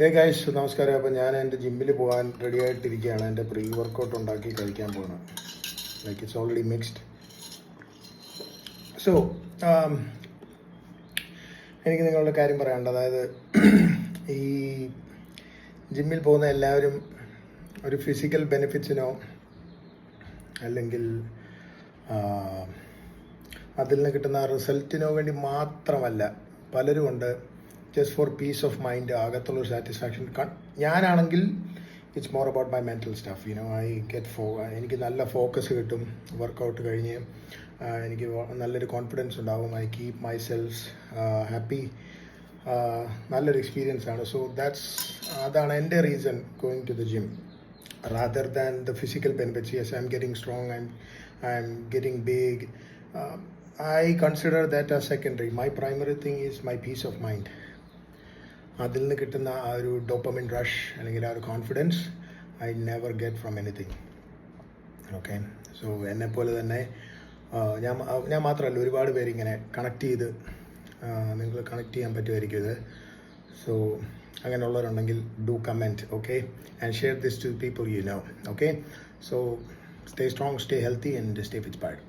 Hey guys, നമസ്കാരം. അപ്പോൾ ഞാൻ എൻ്റെ ജിമ്മിൽ പോകാൻ റെഡി ആയിട്ടിരിക്കുകയാണ്. എൻ്റെ പ്രീ വർക്കൗട്ട് ഉണ്ടാക്കി കഴിക്കാൻ പോകണം. Like it's already mixed. So എനിക്ക് നിങ്ങളുടെ കാര്യം പറയാനുണ്ട്. അതായത് ഈ ജിമ്മിൽ പോകുന്ന എല്ലാവരും ഒരു ഫിസിക്കൽ ബെനിഫിറ്റ്സിനോ അല്ലെങ്കിൽ അതിൽ നിന്ന് കിട്ടുന്ന റിസൾട്ടിനോ വേണ്ടി മാത്രമല്ല പലരും ഉണ്ട്. Just for peace of mind, അകത്തുള്ളൊരു സാറ്റിസ്ഫാക്ഷൻ. ഞാനാണെങ്കിൽ it's more about my mental stuff. I get എനിക്ക് നല്ല ഫോക്കസ് കിട്ടും. വർക്കൗട്ട് കഴിഞ്ഞ് എനിക്ക് നല്ലൊരു കോൺഫിഡൻസ് ഉണ്ടാവും. I keep myself happy. നല്ലൊരു എക്സ്പീരിയൻസ് ആണ്. സോ അതാണ് എൻ്റെ reason going to the gym rather than the physical benefits. Yes, I'm getting strong, I'm getting big. I consider that as secondary. My primary thing is my peace of mind. അതിൽ നിന്ന് കിട്ടുന്ന ആ ഒരു dopamine rush അല്ലെങ്കിൽ ആ ഒരു confidence I never get from anything. Okay, so എന്നെപ്പോലെ തന്നെ ഞാൻ മാത്രമല്ല, ഒരുപാട് പേര് ഇങ്ങനെ കണക്ട് ചെയ്ത് നിങ്ങൾ കണക്ട് ചെയ്യാൻ പറ്റുമായിരിക്കും ഇത്. സോ അങ്ങനെയുള്ളവരുണ്ടെങ്കിൽ do comment, okay, and share this to people you know. Okay, so stay strong, stay healthy and stay inspired.